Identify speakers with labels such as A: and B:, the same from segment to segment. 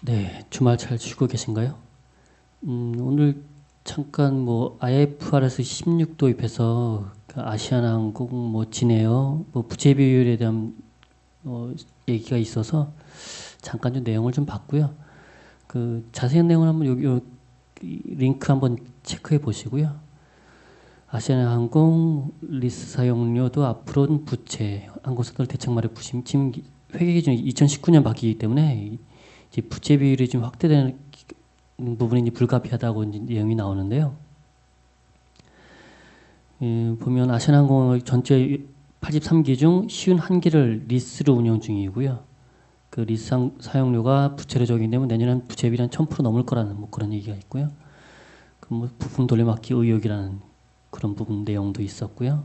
A: 네, 주말 잘 쉬고 계신가요? 오늘 잠깐 뭐 IFRS 16 도입해서 그 아시아나항공, 뭐 진에어, 뭐 부채 비율에 대한 얘기가 있어서 잠깐 좀 내용을 좀 봤고요. 그 자세한 내용을 한번 여기 링크 한번 체크해 보시고요. 아시아나항공 리스 사용료도 앞으로는 부채, 항공사들 대책마련 부심 지금 회계 기준이 2019년 바뀌기 때문에 이제 부채 비율이 좀 확대되는 부분이 이제 불가피하다고 이제 내용이 나오는데요. 보면 아시아나항공은 전체 83기 중 51기를 리스로 운영 중이고요. 그 리스 사용료가 부채로 적용되면 내년엔 부채비율이 한 1000% 넘을 거라는 뭐 그런 얘기가 있고요. 그 뭐 부품 돌려막기 의혹이라는 그런 부분 내용도 있었고요.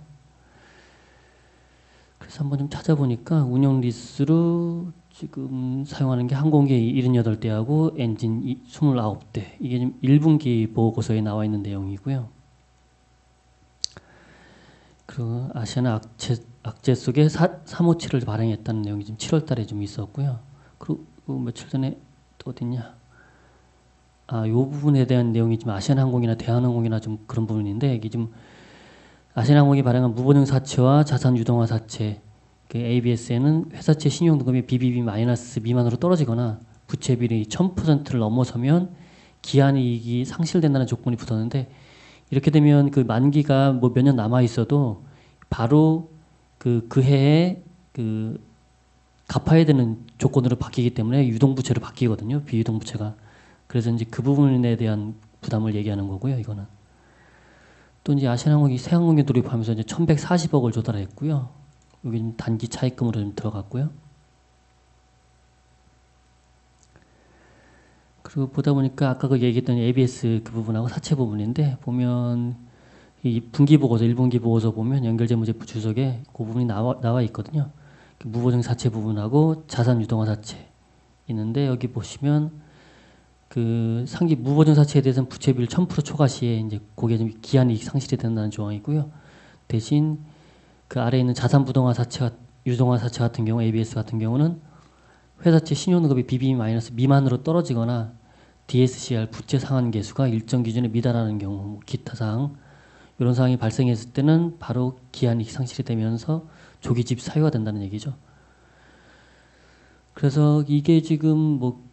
A: 그래서 한번 좀 찾아보니까 운영 리스로 지금 사용하는 게 항공기 78대하고 엔진 29대. 이게 지금 1분기 보고서에 나와 있는 내용이고요. 그 아시아나 악재 속에 357을 발행했다는 내용이 지금 7월 달에 좀 있었고요. 그리고 며칠 전에 또 어딨냐? 요 부분에 대한 내용이 좀 아시아나항공이나 대한항공이나 좀 그런 부분인데 이게 좀 아시아나항공이 발행한 무보증 사채와 자산 유동화 사채 그 ABS에는 회사채 신용등급이 BBB- 미만으로 떨어지거나 부채 비율이 1000%를 넘어서면 기한이익이 상실된다는 조건이 붙었는데 이렇게 되면 그 만기가 뭐 몇 년 남아 있어도 바로 그 해에 그 갚아야 되는 조건으로 바뀌기 때문에 유동부채로 바뀌거든요. 비유동부채가. 그래서 이제 그 부분에 대한 부담을 얘기하는 거고요. 이거는 또 이제 아시아나항공이 새항공에 돌입하면서 이제 1,140억을 조달했고요. 여기는 단기 차입금으로 좀 들어갔고요. 그리고 보다 보니까 아까 그 얘기했던 ABS 그 부분하고 사채 부분인데 보면 이 분기 보고서, 1분기 보고서 보면 연결재무제표 주석에 그 부분이 나와 있거든요. 무보증 사채 부분하고 자산 유동화 사채 있는데 여기 보시면 그 상기 무보증 사채에 대해서는 부채비율 1000% 초과 시에 이제 그게 좀 기한 이익 상실이 된다는 조항이고요. 대신 그 아래에 있는 자산 부동화 사채, 유동화 사채 같은 경우 ABS 같은 경우는 회사채 신용등급이 BB- 미만으로 떨어지거나 DSCR 부채 상환 계수가 일정 기준에 미달하는 경우 뭐 기타 사항 이런 상황이 발생했을 때는 바로 기한 이익 상실이 되면서 조기 집 사유가 된다는 얘기죠. 그래서 이게 지금 뭐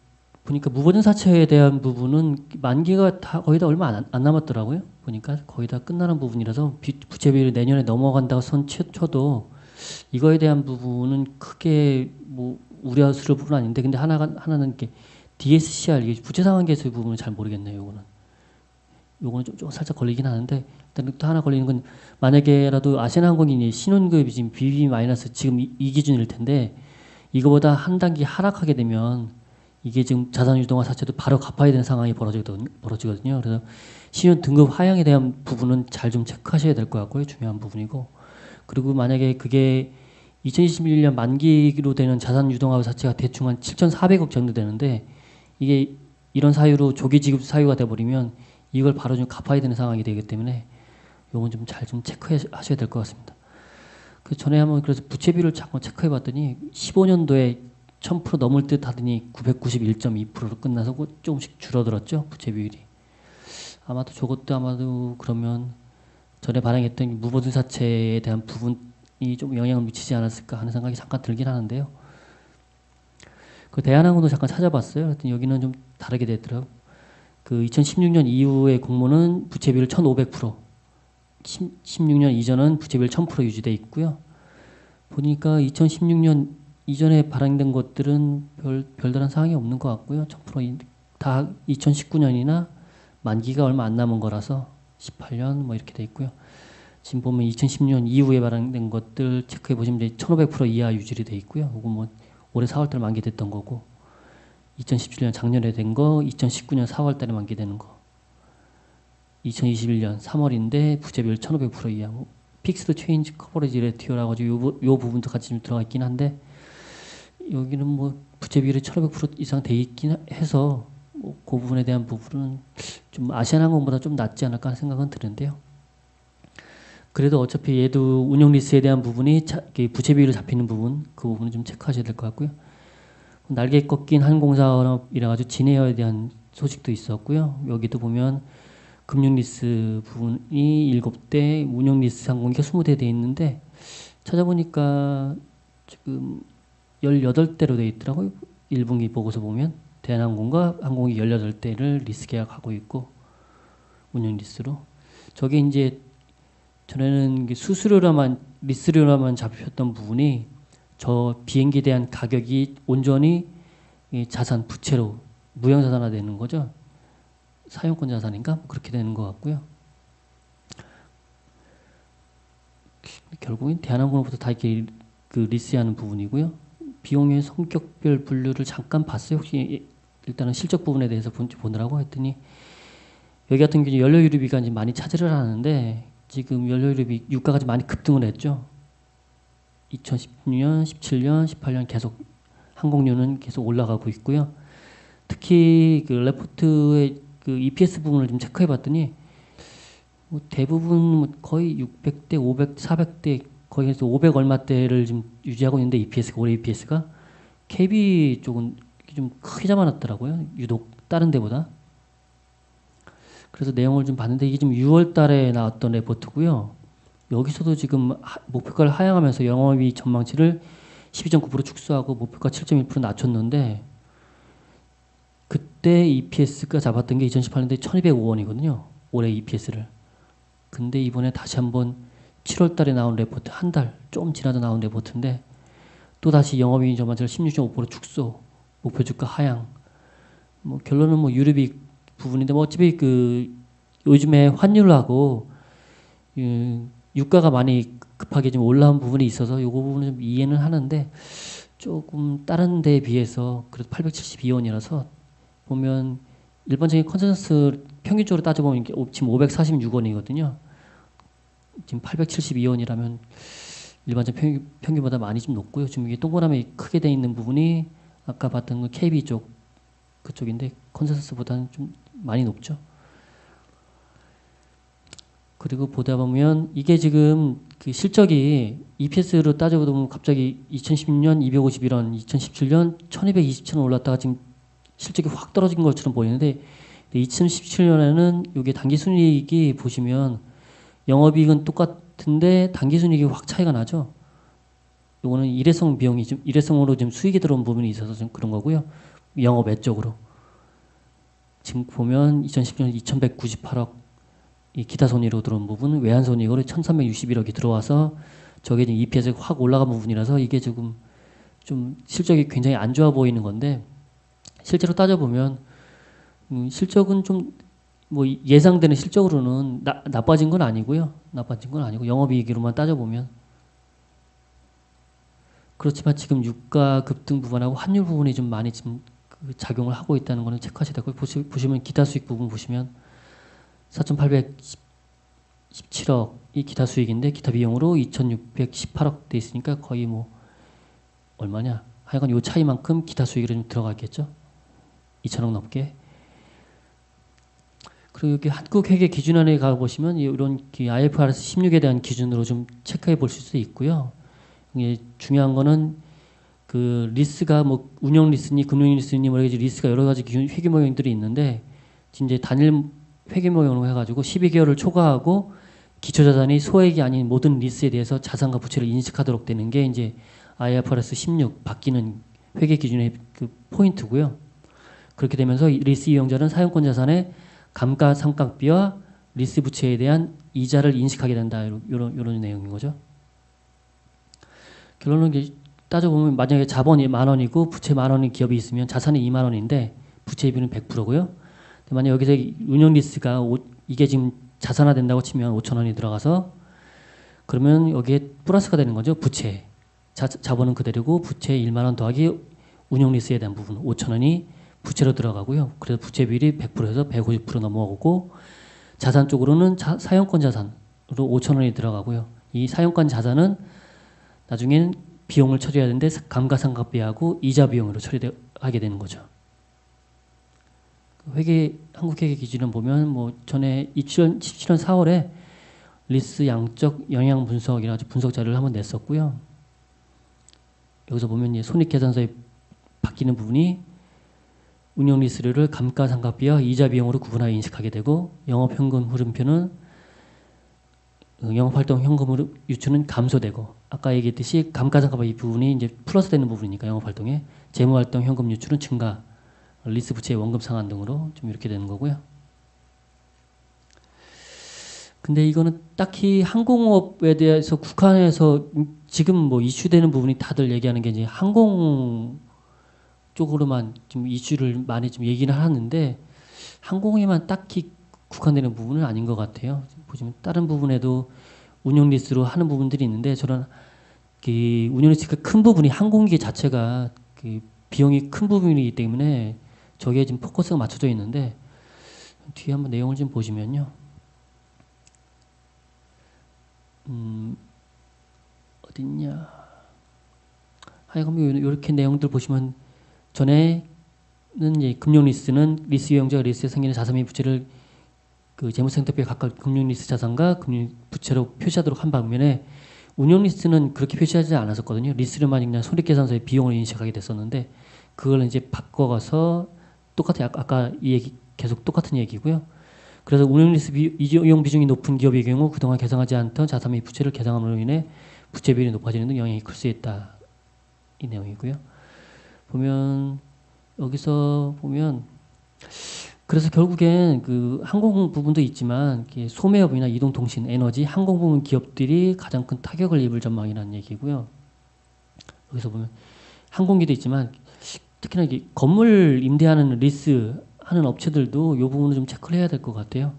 A: 보니까 무보증 사채에 대한 부분은 만기가 다 거의 다 얼마 안 남았더라고요. 보니까 거의 다 끝나는 부분이라서 부채 비율이 내년에 넘어간다고 쳐도 이거에 대한 부분은 크게 뭐 우려스러울 부분은 아닌데 근데 하나는 이게 DSCR 이게 부채 상환 계수 부분을 잘 모르겠네요. 요거는 좀 살짝 걸리긴 하는데 일단 또 하나 걸리는 건 만약에라도 아시아나항공이 신혼급이 지금 BB 마이너스 지금 이 기준일 텐데 이거보다 한 단계 하락하게 되면 이게 지금 자산 유동화 자체도 바로 갚아야 되는 상황이 벌어지거든요. 그래서 신용 등급 하향에 대한 부분은 잘 좀 체크하셔야 될 것 같고요. 중요한 부분이고. 그리고 만약에 그게 2021년 만기로 되는 자산 유동화 자체가 대충 한 7,400억 정도 되는데 이게 이런 사유로 조기 지급 사유가 돼버리면 이걸 바로 좀 갚아야 되는 상황이 되기 때문에 요건 좀 잘 좀 체크하셔야 될 것 같습니다. 그 전에 한번 그래서 부채비율을 잠깐 체크해봤더니 15년도에 1000% 넘을 듯 하더니 991.2%로 끝나서 조금씩 줄어들었죠. 부채 비율이. 아마도 저것도 아마도 그러면 전에 발행했던 무보증 사채에 대한 부분이 좀 영향을 미치지 않았을까 하는 생각이 잠깐 들긴 하는데요. 그 대한항공도 잠깐 찾아봤어요. 하여튼 여기는 좀 다르게 되더라고요. 그 2016년 이후의 공모는 부채 비율 1500%, 16년 이전은 부채 비율 1000% 유지돼 있고요. 보니까 2016년 이전에 발행된 것들은 별다른 사항이 없는 것 같고요. 1000%다 2019년이나 만기가 얼마 안 남은 거라서 18년 뭐 이렇게 돼 있고요. 지금 보면 2010년 이후에 발행된 것들 체크해 보시면 이제 1500% 이하 유지이 돼 있고요. 이거 뭐 올해 4월달 만기됐던 거고 2017년 작년에 된 거, 2019년 4월달에 만기되는 거, 2021년 3월인데 부채비율 1500% 이하 뭐 픽스드 체인지 커버리지 레티오라고 요 부분도 같이 좀 들어가 있긴 한데 여기는 뭐 부채비율이 1500% 이상 돼 있긴 해서 뭐그 부분에 대한 부분은 좀 아시아나항공보다 좀 낫지 않을까 하는 생각은 드는데요. 그래도 어차피 얘도 운영 리스에 대한 부분이 부채 비율을 잡히는 부분 그 부분은 좀 체크하셔야 될 것 같고요. 날개 꺾인 항공사업이라 가지고 진에어에 대한 소식도 있었고요. 여기도 보면 금융 리스 부분이 7대, 운영 리스 항공기가 20대 돼 있는데 찾아보니까 지금 18대로 돼 있더라고요. 1분기 보고서 보면 대한항공과 항공기 18대를 리스 계약하고 있고 운영 리스로. 저게 이제 전에는 수수료로만 리스료로만 잡혔던 부분이 저 비행기에 대한 가격이 온전히 자산 부채로 무형자산화 되는 거죠. 사용권 자산인가 그렇게 되는 것 같고요. 결국엔 대한항공으로부터 다 이렇게 그 리스하는 부분이고요. 비용의 성격별 분류를 잠깐 봤어요. 혹시 일단은 실적 부분에 대해서 보느라고 했더니 여기 같은 경우 연료유류비가 이제 많이 차지를 하는데 지금 연료유류비 유가가 좀 많이 급등을 했죠. 2016년, 17년, 18년 계속 항공료는 계속 올라가고 있고요. 특히 그 레포트의 그 EPS 부분을 좀 체크해봤더니 뭐 대부분 뭐 거의 600대, 500, 400대 거의 500 얼마대를 좀 유지하고 있는데 EPS가 올해 EPS가 KB 쪽은 좀 크게 잡아놨더라고요. 유독 다른 데보다. 그래서 내용을 좀 봤는데 이게 지금 6월 달에 나왔던 레포트고요. 여기서도 지금 목표가를 하향하면서 영업이익 전망치를 12.9% 축소하고 목표가 7.1% 낮췄는데 그때 EPS가 잡았던 게 2018년도에 1205원이거든요. 올해 EPS를. 근데 이번에 다시 한번 7월 달에 나온 레포트, 한 달 좀 지나서 나온 레포트인데 또 다시 영업이익 전망치를 16.5% 축소, 목표 주가 하향. 뭐 결론은 뭐 유류비 부분인데 뭐 어차피 그 요즘에 환율하고 유가가 많이 급하게 좀 올라온 부분이 있어서 요거 부분은 좀 이해는 하는데 조금 다른 데에 비해서 그래도 872원이라서 보면 일반적인 컨센서스 평균적으로 따져보면 지금 546원이거든요. 지금 872원이라면 일반적 평균보다 많이 좀 높고요. 지금 이게 동그라미 크게 돼 있는 부분이 아까 봤던 건 KB 쪽 그쪽인데 컨센서스보다는 좀 많이 높죠. 그리고 보다 보면 이게 지금 그 실적이 EPS로 따져보면 갑자기 2016년 251원, 2017년 1227원 올랐다가 지금 실적이 확 떨어진 것처럼 보이는데 2017년에는 이게 당기순이익이 보시면 영업이익은 똑같은데 당기순이익이 확 차이가 나죠. 이거는 일회성 비용이 좀 일회성으로 좀 수익이 들어온 부분이 있어서 좀 그런 거고요. 영업 외적으로 지금 보면 2010년 2198억 이 기타 손익으로 들어온 부분, 외환 손익으로 1361억이 들어와서 저게 지금 EPS가 확 올라간 부분이라서 이게 지금 좀 실적이 굉장히 안 좋아 보이는 건데 실제로 따져보면 실적은 좀 뭐 예상되는 실적으로는 나빠진 건 아니고요. 나빠진 건 아니고 영업이익으로만 따져보면 그렇지만 지금 유가 급등 부분하고 환율 부분이 좀 많이 지금 그 작용을 하고 있다는 거는 체크하셔야 되고 보시면 기타 수익 부분 보시면 4,817억 이 기타 수익인데 기타 비용으로 2,618억 돼 있으니까 거의 뭐 얼마냐 하여간 요 차이만큼 기타 수익이 좀 들어가겠죠. 2천억 넘게. 그리고 여기 한국회계 기준안에 가보시면 이런 IFRS 16에 대한 기준으로 좀 체크해 볼 수도 있고요. 이게 중요한 거는 그 리스가 뭐 운영 리스니 금융 리스니 뭐 리스가 여러 가지 기준 회계 모형들이 있는데 이제 단일 회계 모형으로 해가지고 12개월을 초과하고 기초자산이 소액이 아닌 모든 리스에 대해서 자산과 부채를 인식하도록 되는 게 이제 IFRS 16 바뀌는 회계 기준의 그 포인트고요. 그렇게 되면서 리스 이용자는 사용권 자산의 감가상각비와 리스 부채에 대한 이자를 인식하게 된다. 이런 내용인 거죠. 결론은 따져보면 만약에 자본이 10,000원이고 부채 10,000원인 기업이 있으면 자산이 20,000원인데 부채 비율은 100%고요. 만약 여기서 운영 리스가 이게 지금 자산화 된다고 치면 5,000원이 들어가서 그러면 여기에 플러스가 되는 거죠. 부채. 자본은 그대로고 부채 10,000원 더하기 운영 리스에 대한 부분 5,000원이 부채로 들어가고요. 그래서 부채 비율이 100%에서 150% 넘어오고 자산 쪽으로는 사용권 자산으로 5,000원이 들어가고요. 이 사용권 자산은 나중에는 비용을 처리해야 되는데 감가상각비하고 이자 비용으로 처리하게 되는 거죠. 한국회계 기준을 보면 뭐 전에 2017년 4월에 리스 양적 영향 분석이라고 분석 자료를 한번 냈었고요. 여기서 보면 손익계산서의 바뀌는 부분이 운영 리스료를 감가상각비와 이자 비용으로 구분하여 인식하게 되고 영업현금 흐름표는 영업활동 현금 유출은 감소되고 아까 얘기했듯이 감가상각비 이 부분이 이제 플러스 되는 부분이니까 영업활동에 재무활동 현금 유출은 증가 리스 부채의 원금 상환 등으로 좀 이렇게 되는 거고요. 근데 이거는 딱히 항공업에 대해서 국한해서 지금 뭐 이슈되는 부분이 다들 얘기하는 게 이제 항공 쪽으로만 좀 이슈를 많이 좀 얘기는 하는데 항공에만 딱히 국한되는 부분은 아닌 것 같아요. 보시면 다른 부분에도 운영 리스로 하는 부분들이 있는데 저는 그 운영 리스가 큰 부분이 항공기 자체가 그 비용이 큰 부분이기 때문에 저기에 지금 포커스가 맞춰져 있는데 뒤에 한번 내용을 좀 보시면요. 어딨냐. 하여간 이렇게 내용들 보시면 전에는 이제 금융 리스는 리스 유형자가 리스에 생기는 자산 및 부채를 그 재무생태표에 각각 금융 리스 자산과 금융 부채로 표시하도록 한 반면에 운영 리스는 그렇게 표시하지 않았었거든요. 리스료만 그냥 손익계산서에 비용을 인식하게 됐었는데 그걸 이제 바꿔가서 똑같아요. 아까 이 얘기 계속 똑같은 얘기고요. 그래서 운영 리스 이용 비중이 높은 기업의 경우 그동안 계상하지 않던 자산 및 부채를 계상함으로 인해 부채 비율이 높아지는 등 영향이 클 수 있다. 이 내용이고요. 보면 여기서 보면 그래서 결국엔 그 항공 부분도 있지만 소매업이나 이동통신, 에너지, 항공 부문 기업들이 가장 큰 타격을 입을 전망이라는 얘기고요. 여기서 보면 항공기도 있지만 특히나 이게 건물 임대하는 리스 하는 업체들도 이 부분을 좀 체크를 해야 될 것 같아요.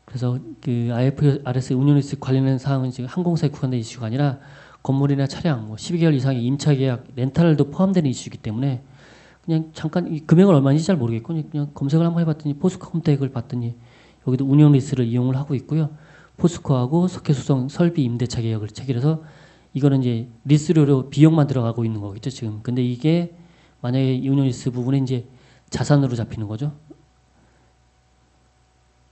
A: 그래서 그 IFRS 운영 리스 관련된 사항은 지금 항공사에 국한된 이슈가 아니라 건물이나 차량, 뭐 12개월 이상의 임차 계약, 렌탈도 포함되는 이슈이기 때문에 그냥 잠깐 이 금액은 얼마인지 잘 모르겠고 그냥 검색을 한번 해봤더니 포스코 홈택을 봤더니 여기도 운영 리스를 이용을 하고 있고요. 포스코하고 석회수송 설비 임대차 계약을 체결해서 이거는 이제 리스료로 비용만 들어가고 있는 거겠죠 지금. 근데 이게 만약에 운영 리스 부분에 이제 자산으로 잡히는 거죠.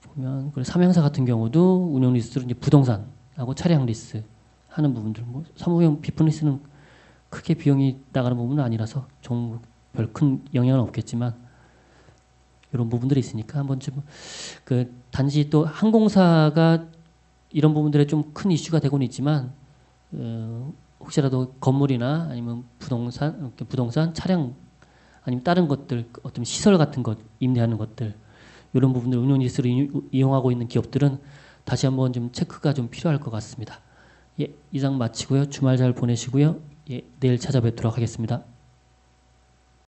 A: 보면 그리고 삼형사 같은 경우도 운영 리스로 이제 부동산하고 차량 리스 하는 부분들, 뭐 사무용 비품 리스는 크게 비용이 나가는 부분은 아니라서 좀 별 큰 영향은 없겠지만 이런 부분들이 있으니까 한번 좀 그 단지 또 항공사가 이런 부분들에 좀 큰 이슈가 되고는 있지만 혹시라도 건물이나 아니면 부동산, 차량 아니면 다른 것들 어떤 시설 같은 것 임대하는 것들 이런 부분들 운용 리스를 이용하고 있는 기업들은 다시 한번 좀 체크가 좀 필요할 것 같습니다. 예, 이상 마치고요. 주말 잘 보내시고요. 예, 내일 찾아뵙도록 하겠습니다.